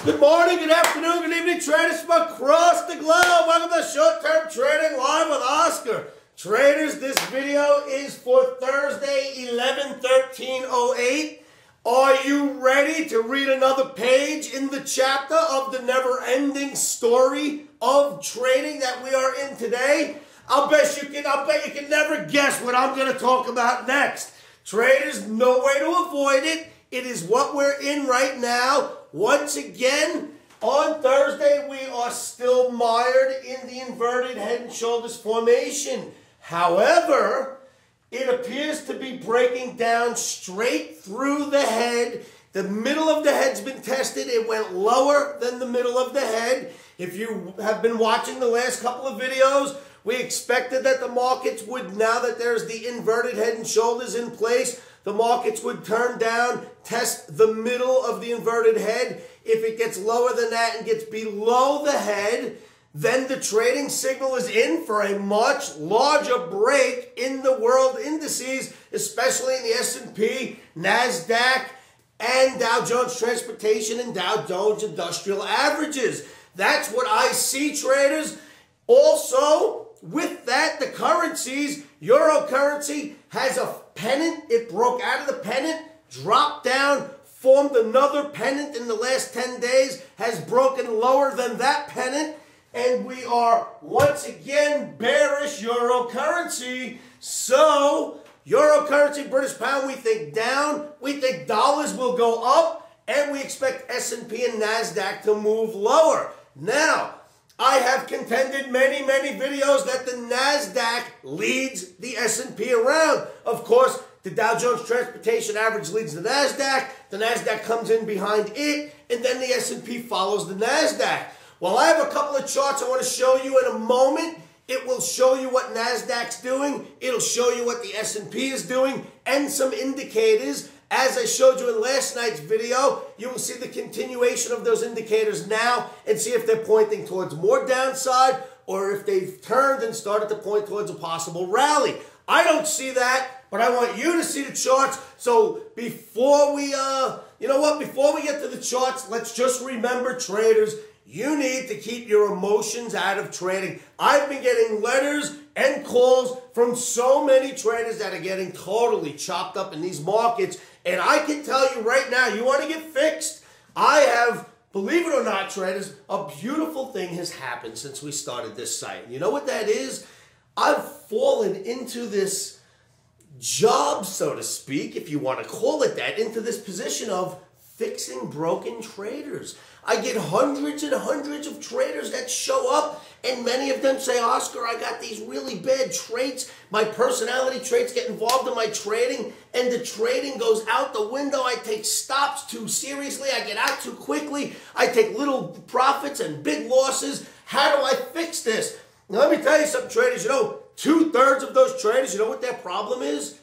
Good morning, good afternoon, good evening, traders from across the globe. Welcome to Short-Term Trading Live with Oscar. Traders, this video is for Thursday, 11/13/08. Are you ready to read another page in the chapter of the never-ending story of trading that we are in today? I'll bet you can never guess what I'm going to talk about next. Traders, no way to avoid it. It is what we're in right now. Once again, on Thursday, we are still mired in the inverted head and shoulders formation. However, it appears to be breaking down straight through the head. The middle of the head's been tested. It went lower than the middle of the head. If you have been watching the last couple of videos, we expected that the markets would, now that there's the inverted head and shoulders in place, the markets would turn down, test the middle of the inverted head. If it gets lower than that and gets below the head, then the trading signal is in for a much larger break in the world indices, especially in the S&P, NASDAQ, and Dow Jones Transportation and Dow Jones Industrial Averages. That's what I see, traders. Also, with that, the currencies, Euro currency has a pennant. It broke out of the pennant, dropped down, formed another pennant in the last 10 days, has broken lower than that pennant, and we are once again bearish Euro currency. So, Euro currency, British pound, we think down. We think dollars will go up, and we expect S&P and NASDAQ to move lower. Now, I have contended many videos that the NASDAQ leads the S&P around. Of course, the Dow Jones Transportation Average leads the NASDAQ comes in behind it, and then the S&P follows the NASDAQ. Well, I have a couple of charts I want to show you in a moment. It will show you what NASDAQ's doing. It'll show you what the S&P is doing, and some indicators. As I showed you in last night's video, you will see the continuation of those indicators now and see if they're pointing towards more downside or if they've turned and started to point towards a possible rally. I don't see that, but I want you to see the charts. So before we, before we get to the charts, let's just remember, traders, you need to keep your emotions out of trading. I've been getting letters and calls from so many traders that are getting totally chopped up in these markets. And I can tell you right now, you want to get fixed? I have, believe it or not, traders, a beautiful thing has happened since we started this site. You know what that is? I've fallen into this job, so to speak, if you want to call it that, into this position of fixing broken traders. I get hundreds and hundreds of traders that show up, and many of them say, Oscar, I got these really bad traits. My personality traits get involved in my trading, and the trading goes out the window. I take stops too seriously. I get out too quickly. I take little profits and big losses. How do I fix this? Now, let me tell you something, traders. You know, 2/3 of those traders, you know what their problem is?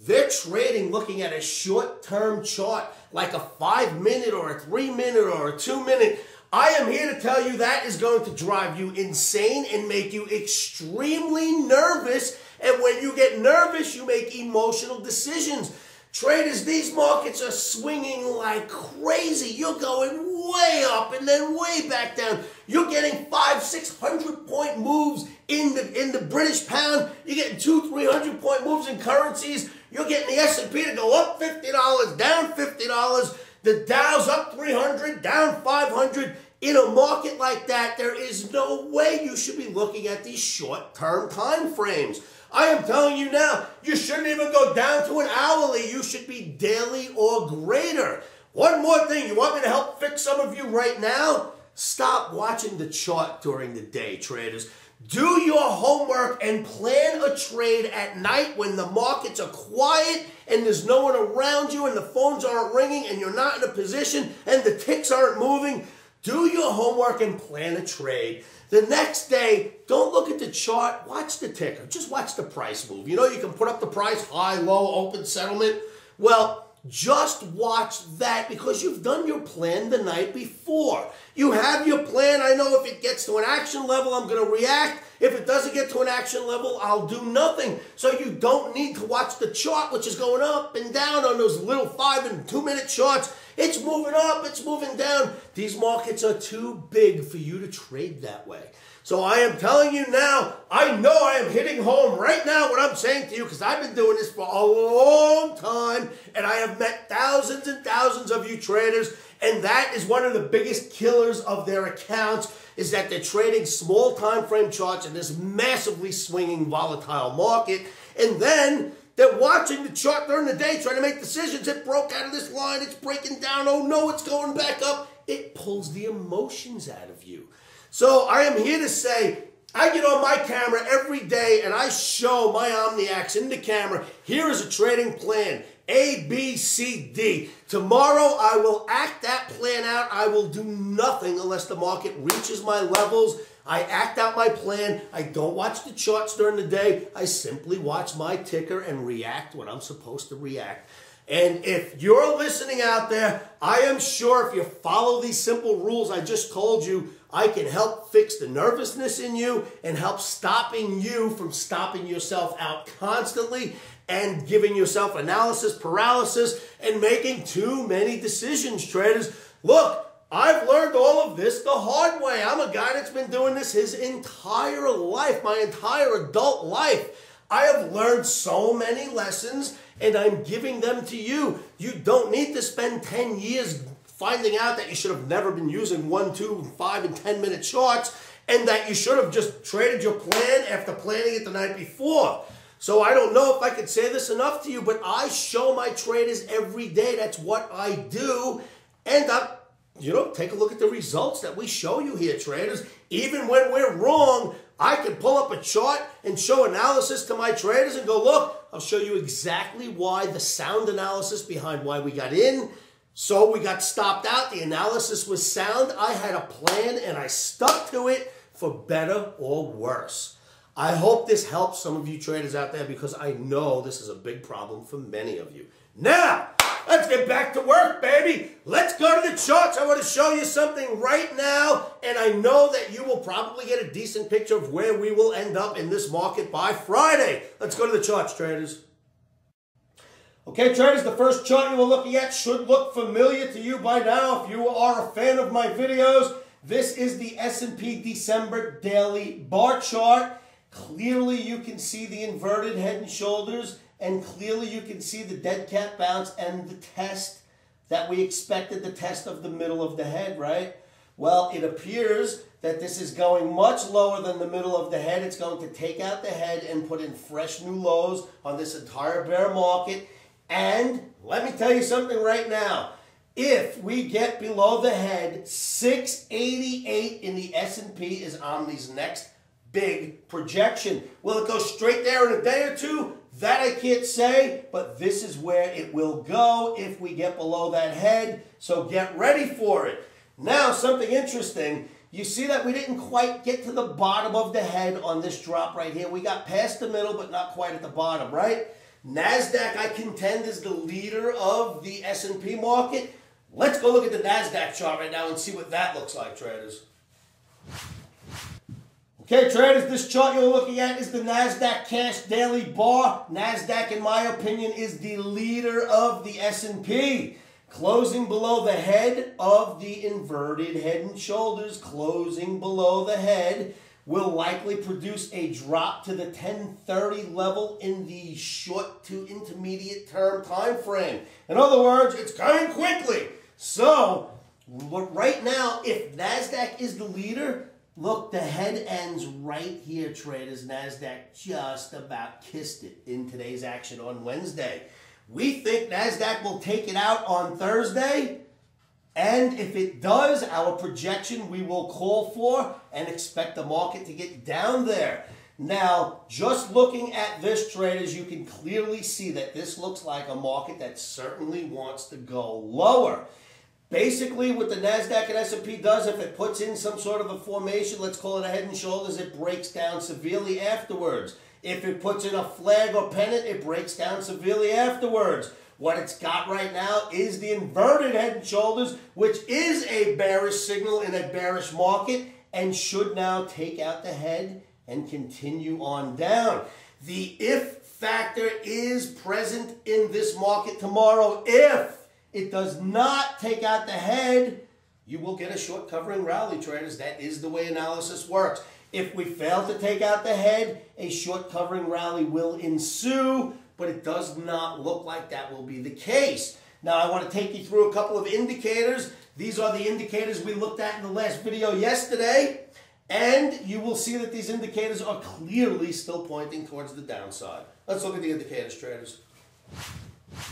They're trading looking at a short-term chart, like a 5-minute or a 3-minute or a 2-minute. I am here to tell you that is going to drive you insane and make you extremely nervous. And when you get nervous, you make emotional decisions. Traders, these markets are swinging like crazy. You're going way up and then way back down. You're getting 500-600 point moves in the British pound. You're getting 200-300 point moves in currencies. You're getting the S&P to go up $50, down $50. The Dow's up 300, down 500. In a market like that, there is no way you should be looking at these short-term time frames. I am telling you now, you shouldn't even go down to an hourly. You should be daily or greater. One more thing. You want me to help fix some of you right now? Stop watching the chart during the day, traders. Do your homework and plan a trade at night when the markets are quiet and there's no one around you and the phones aren't ringing and you're not in a position and the ticks aren't moving. Do your homework and plan a trade. The next day, don't look at the chart. Watch the ticker. Just watch the price move. You know, you can put up the price, high, low, open settlement. Well, just watch that because you've done your plan the night before. You have your plan. I know if it gets to an action level, I'm going to react. If it doesn't get to an action level, I'll do nothing. So you don't need to watch the chart, which is going up and down on those little 5 and 2 minute charts. It's moving up, it's moving down. These markets are too big for you to trade that way. So I am telling you now, I know I am hitting home right now what I'm saying to you, because I've been doing this for a long time, and I have met thousands and thousands of you traders, and that is one of the biggest killers of their accounts, is that they're trading small time frame charts in this massively swinging volatile market, and then they're watching the chart during the day trying to make decisions. It broke out of this line, it's breaking down, oh no, it's going back up. It pulls the emotions out of you. So I am here to say, I get on my camera every day and I show my Omniacs in the camera, here is a trading plan, A, B, C, D. Tomorrow I will act that plan out. I will do nothing unless the market reaches my levels. I act out my plan. I don't watch the charts during the day. I simply watch my ticker and react when I'm supposed to react. And if you're listening out there, I am sure if you follow these simple rules I just told you, I can help fix the nervousness in you and help stopping you from stopping yourself out constantly and giving yourself analysis paralysis and making too many decisions, traders. Look, I've learned all of this the hard way. I'm a guy that's been doing this his entire life, my entire adult life. I have learned so many lessons, and I'm giving them to you. You don't need to spend 10 years finding out that you should have never been using 1, 2, 5, and 10 minute charts, and that you should have just traded your plan after planning it the night before. So I don't know if I could say this enough to you, but I show my traders every day. That's what I do. And take a look at the results that we show you here, traders. Even when we're wrong, I can pull up a chart and show analysis to my traders and go, look, I'll show you exactly why, the sound analysis behind why we got in. So we got stopped out. The analysis was sound. I had a plan and I stuck to it for better or worse. I hope this helps some of you traders out there, because I know this is a big problem for many of you. Now, let's get back to work, baby. Let's go to the charts. I want to show you something right now, and I know that you will probably get a decent picture of where we will end up in this market by Friday. Let's go to the charts, traders. Okay, traders, the first chart you were looking at should look familiar to you by now if you are a fan of my videos. This is the S&P December daily bar chart. Clearly you can see the inverted head and shoulders, and clearly you can see the dead cat bounce and the test that we expected, the test of the middle of the head, right? Well, it appears that this is going much lower than the middle of the head. It's going to take out the head and put in fresh new lows on this entire bear market. And let me tell you something right now. If we get below the head, 688 in the S&P is Omni's next big projection. Will it go straight there in a day or two? That I can't say, but this is where it will go if we get below that head. So get ready for it. Now, something interesting. You see that we didn't quite get to the bottom of the head on this drop right here. We got past the middle, but not quite at the bottom, right? NASDAQ, I contend, is the leader of the S&P market. Let's go look at the NASDAQ chart right now and see what that looks like, traders. Okay, traders, this chart you're looking at is the NASDAQ Cash Daily Bar. NASDAQ, in my opinion, is the leader of the S&P. Closing below the head of the inverted head and shoulders, closing below the head, will likely produce a drop to the 1030 level in the short to intermediate term time frame. In other words, it's coming quickly. So, right now, if NASDAQ is the leader, look, the head ends right here, traders. NASDAQ just about kissed it in today's action on Wednesday. We think NASDAQ will take it out on Thursday. And if it does, our projection we will call for and expect the market to get down there. Now, just looking at this, traders, you can clearly see that this looks like a market that certainly wants to go lower. Basically, what the NASDAQ and S&P does, if it puts in some sort of a formation, let's call it a head and shoulders, it breaks down severely afterwards. If it puts in a flag or pennant, it breaks down severely afterwards. What it's got right now is the inverted head and shoulders, which is a bearish signal in a bearish market and should now take out the head and continue on down. The if factor is present in this market tomorrow. If it does not take out the head, you will get a short covering rally, traders. That is the way analysis works. If we fail to take out the head, a short covering rally will ensue, but it does not look like that will be the case. Now, I want to take you through a couple of indicators. These are the indicators we looked at in the last video yesterday, and you will see that these indicators are clearly still pointing towards the downside. Let's look at the indicators, traders.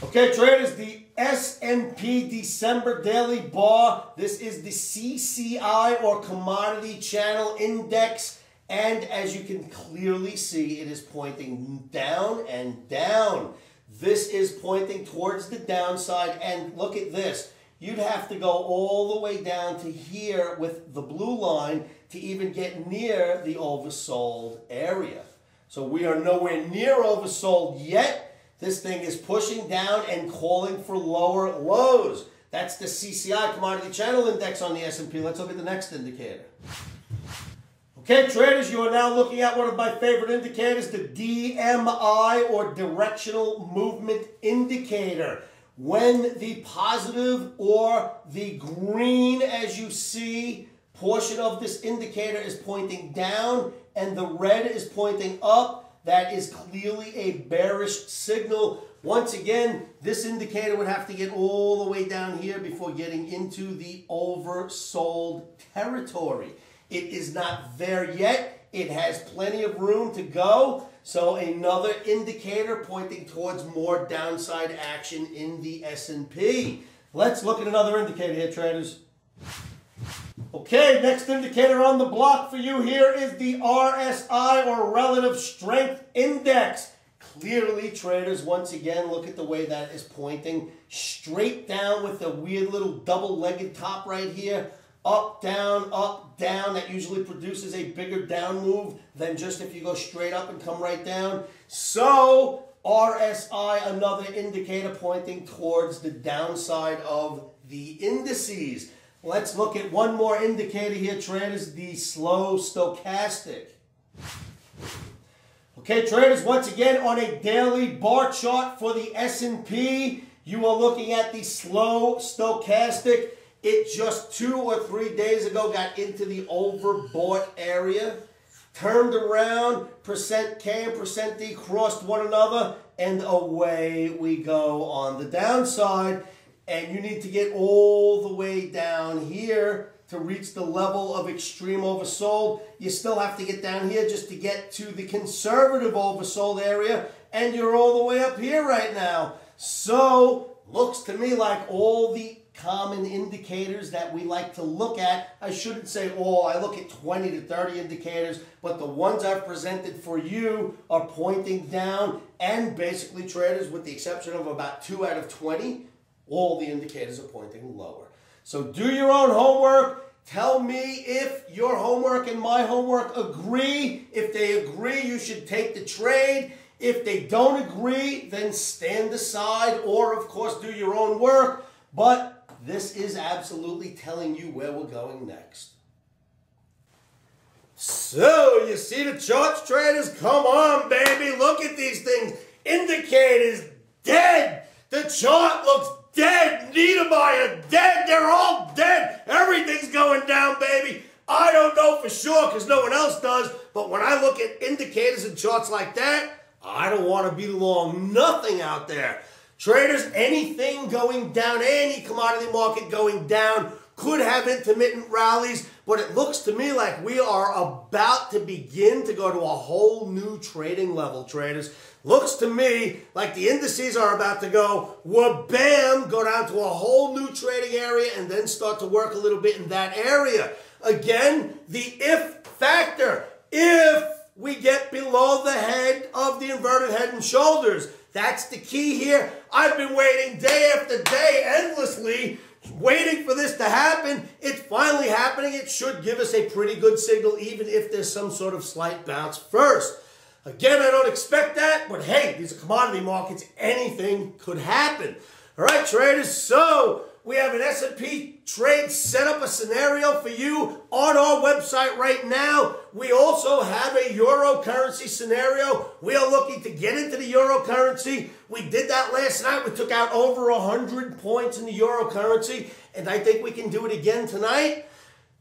Okay, traders, the S&P December daily bar. This is the CCI, or Commodity Channel Index. And as you can clearly see, it is pointing down and down. This is pointing towards the downside. And look at this. You'd have to go all the way down to here with the blue line to even get near the oversold area. So we are nowhere near oversold yet. This thing is pushing down and calling for lower lows. That's the CCI, Commodity Channel Index, on the S&P. Let's look at the next indicator. Okay, traders, you are now looking at one of my favorite indicators, the DMI, or Directional Movement Indicator. When the positive, or the green, as you see, portion of this indicator is pointing down and the red is pointing up, that is clearly a bearish signal. Once again, this indicator would have to get all the way down here before getting into the oversold territory. It is not there yet. It has plenty of room to go. So another indicator pointing towards more downside action in the S&P. Let's look at another indicator here, traders. Okay, next indicator on the block for you here is the RSI, or Relative Strength Index. Clearly, traders, once again, look at the way that is pointing straight down with a weird little double-legged top right here. Up, down, up, down. That usually produces a bigger down move than just if you go straight up and come right down. So, RSI, another indicator pointing towards the downside of the indices. Let's look at one more indicator here, traders, the slow stochastic. Okay, traders, once again, on a daily bar chart for the S&P, you are looking at the slow stochastic. It just 2 or 3 days ago got into the overbought area, turned around, percent K and percent D crossed one another, and away we go on the downside. And you need to get all the way down here to reach the level of extreme oversold. You still have to get down here just to get to the conservative oversold area, and you're all the way up here right now. So, looks to me like all the common indicators that we like to look at, I shouldn't say all, I look at 20 to 30 indicators, but the ones I've presented for you are pointing down, and basically, traders, with the exception of about 2 out of 20, all the indicators are pointing lower. So do your own homework. Tell me if your homework and my homework agree. If they agree, you should take the trade. If they don't agree, then stand aside or, of course, do your own work. But this is absolutely telling you where we're going next. So, you see the charts, traders? Come on, baby. Look at these things. Indicators dead. The chart looks dead. Niedermeyer dead. They're all dead. Everything's going down, baby. I don't know for sure because no one else does. But when I look at indicators and charts like that, I don't want to be long nothing out there. Traders, anything going down, any commodity market going down could have intermittent rallies, but it looks to me like we are about to begin to go to a whole new trading level, traders. Looks to me like the indices are about to go, wha-bam, go down to a whole new trading area and then start to work a little bit in that area. Again, the if factor. If we get below the head of the inverted head and shoulders, that's the key here. I've been waiting day after day endlessly, waiting for this to happen. It's finally happening. It should give us a pretty good signal, even if there's some sort of slight bounce first. Again, I don't expect that, but hey, these are commodity markets. Anything could happen. All right, traders, so We have an S&P trade set up a scenario for you on our website right now. We also have a euro currency scenario. We are looking to get into the euro currency. We did that last night. We took out over 100 points in the euro currency, and I think we can do it again tonight.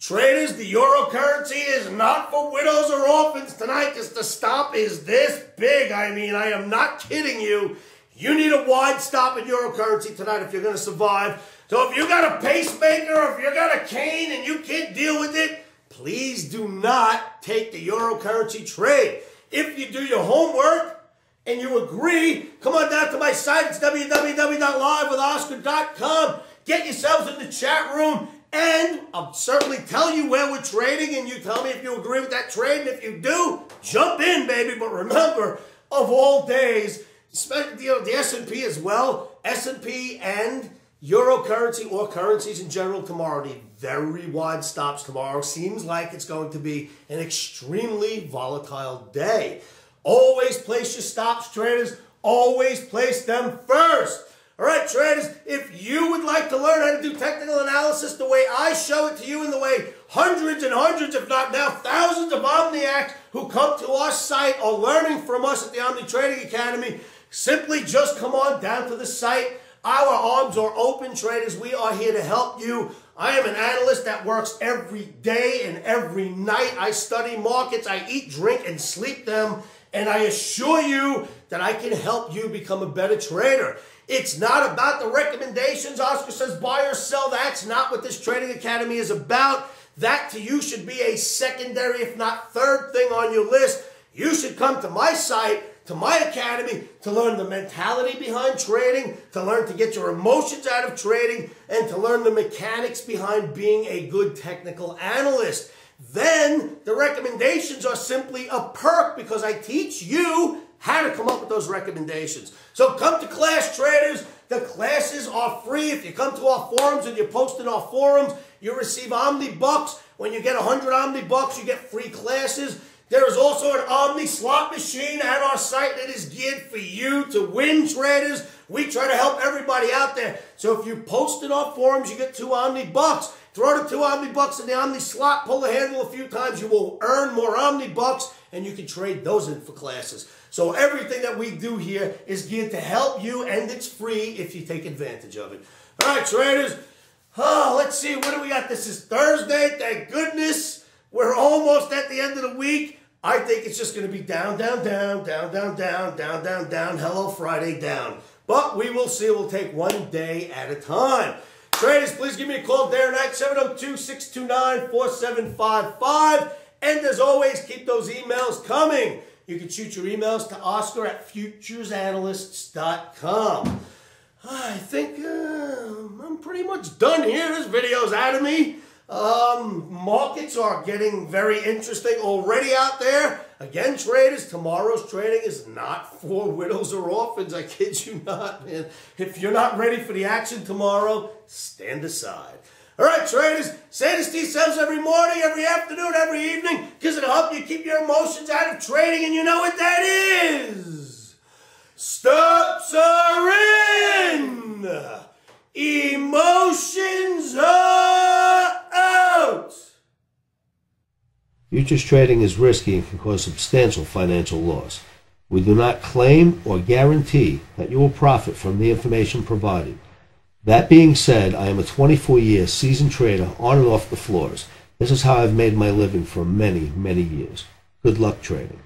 Traders, the euro currency is not for widows or orphans tonight because the stop is this big. I mean, I am not kidding you. You need a wide stop in euro currency tonight if you're going to survive. So if you got a pacemaker or if you got a cane and you can't deal with it, please do not take the euro currency trade. If you do your homework and you agree, come on down to my site. It's www.livewithoscar.com. Get yourselves in the chat room, and I'll certainly tell you where we're trading, and you tell me if you agree with that trade. And if you do, jump in, baby. But remember, of all days, the S&P as well, S&P and euro currency or currencies in general tomorrow need very wide stops tomorrow. Seems like it's going to be an extremely volatile day. Always place your stops, traders. Always place them first. All right, traders, if you would like to learn how to do technical analysis the way I show it to you and the way hundreds and hundreds, if not now thousands of Omniacs who come to our site are learning from us at the Omni Trading Academy, simply just come on down to the site. Our arms are open, traders. We are here to help you. I am an analyst that works every day and every night. I study markets. I eat, drink, and sleep them. And I assure you that I can help you become a better trader. It's not about the recommendations. Oscar says buy or sell. That's not what this Trading Academy is about. That to you should be a secondary, if not third thing on your list. You should come to my site, to my academy, to learn the mentality behind trading, to learn to get your emotions out of trading, and to learn the mechanics behind being a good technical analyst. Then the recommendations are simply a perk because I teach you how to come up with those recommendations. So come to class, traders. The classes are free. If you come to our forums and you post in our forums, you receive Omni Bucks. When you get 100 Omni Bucks, you get free classes. There is also an Omni slot machine at our site that is geared for you to win, traders. We try to help everybody out there. So if you post in our forums, you get 2 Omni Bucks. Throw the 2 Omni Bucks in the Omni slot, pull the handle a few times, you will earn more Omni Bucks, and you can trade those in for classes. So everything that we do here is geared to help you, and it's free if you take advantage of it. All right, traders. Let's see. What do we got? This is Thursday. Thank goodness. We're almost at the end of the week. I think it's just going to be down, down, down, down, down, down, down, down, down. Hello, Friday, down. But we will see. We'll take one day at a time. Traders, please give me a call day or night, 702-629-4755. And as always, keep those emails coming. You can shoot your emails to oscar@futuresanalysts.com. I think I'm pretty much done here. This video's out of me. Markets are getting very interesting already out there. Again, traders, tomorrow's trading is not for widows or orphans. I kid you not, man. If you're not ready for the action tomorrow, stand aside. All right, traders, say this to yourselves every morning, every afternoon, every evening, because it'll help you keep your emotions out of trading, and you know what that is. Stops are in. Emotions are out. Futures trading is risky and can cause substantial financial loss. We do not claim or guarantee that you will profit from the information provided. That being said, I am a 24-year seasoned trader on and off the floors. This is how I've made my living for many, many years. Good luck trading.